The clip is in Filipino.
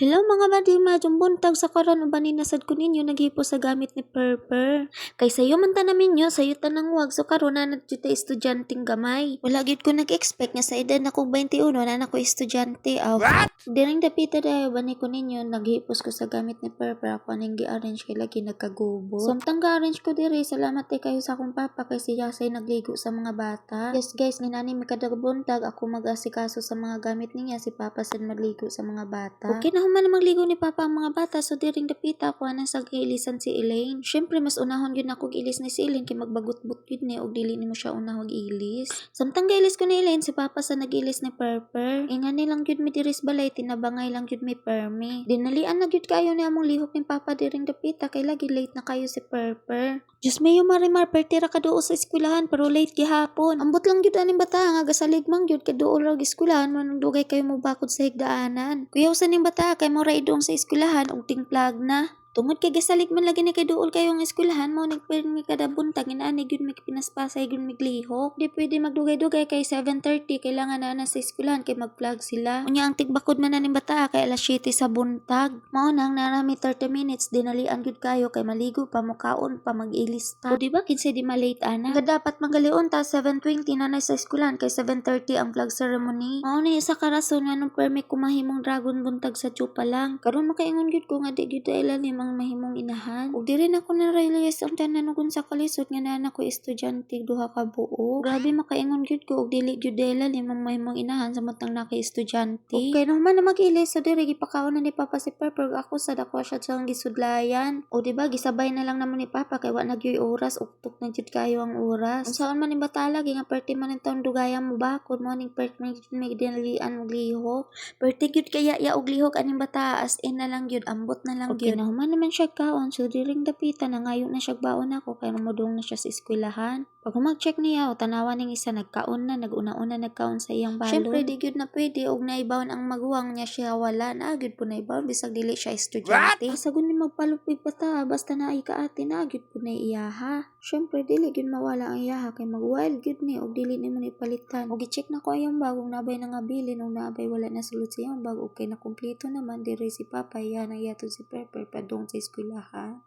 Hello mga mading buntag sa karon uban nasad ko ninyo naghipo sa gamit ni Perper. Kay sayo man ta namin nyo, sayo tanang wag so karon na nadto estudyanteng gamay. Wala gid ko nag-expect nga sa edad na kong 21 na nako estudyante aw. Diring dapita dayo bani ko ninyo naghipos ko sa gamit ni Perper ako ning gi-arrange kay lagi nagkagubo. Samtang ga-arrange ko diri salamat kayo sa akong papa kay siya say nagligo sa mga bata. Yes guys, nginani mi kada buntag ako mag-asikaso sa mga gamit niya si papa sad magligo sa mga bata. Okay na human na magligo ni papa ang mga bata so diring dapita ako anang sa giilisan si Elaine. Syempre mas unahon yun ako giilis ni si Elaine kay magbagot-but yun ni og dili nimo siya unahon giilis. Samtang giilis ko ni Elaine si papa sa nagilis ni Perper. Ingani lang gyud mi diris balay tinabangay lang gyud mi permi. Dinalian na gyud kayo ni among lihok ni papa diring dapita kay lagi late na kayo si Perper. Diyos mayo marimar pertira ka duo sa eskwelahan pero late gihapon. Ambot lang gyud aning bata nga gasalig man gyud kay duol ra eskwelahan man dugay kayo mo bakod sa higdaanan. Kuyaw sa ning bata kay mo ra idong sa eskwelahan og tingplag na. Tungod kay gasalig man lagi ni kay duol kayong eskwelahan mo nagpermi kada buntag inaani gyud may pinaspasay gyud miglihok. Di pwede magdugay-dugay kay 7:30 kailangan na sa eskwelahan kay mag-vlog sila. Unya ang tigbakod man na ning bata kay alas 7 sa buntag. Mao nang narami 30 minutes dinalian gyud kayo kay maligo pa mukaon pa mag-ilis pa. O di ba kinsa di malate ana? Nga dapat magalion ta 7:20 na sa eskwelahan kay 7:30 ang vlog ceremony. Mao ni isa ka rason nga nung permi kumahimong dragon buntag sa tsupa lang. Karon makaingon gyud ko nga di gyud ni ang mahimong inahan. Ug diri na ko na realize ang tanan ug sa kalisod nga naa ko estudyante duha ka buo. Grabe makaingon gyud ko og dili gyud dela ni mahimong inahan samtang naka estudyante. Okay no man na mag-ilis so diri gipakaon na ni papa si Perper ako sa dako siya sang gisudlayan. O di ba gisabay na lang namon ni papa kay wa nagyoy oras uktok na gyud kayo ang oras. Unsaon man ni batala nga perti man ang taon dugayan mo bakod mo ning perti man may dinalian og lihok. Perti gyud kaya ya og lihok aning bata as in na lang gyud ambot na lang gyud. Okay, naman naman siya kaon so diring dapita na ngayon na siya baon ako kaya namudong na siya sa eskwelahan. Pag mag-check niya o tanawan ning isa nagkaon na naguna-una nagkaon sa iyang balon. Syempre di gyud na pwede og naibawon ang maguwang niya siya wala na gyud po naibawon bisag dili siya estudyante. Sagun ni magpalupig bata basta naay kaati na gyud po na iyaha. Syempre dili gyud mawala ang iyaha kay mag-wild gyud ni og dili nimo ni palitan. Og i-check na ko iyang bag og nabay na nga bilin og nabay wala na sulod sa iyang bag okay na kumpleto naman diri si papa yan ang yato si Perper padung sa eskwelahan.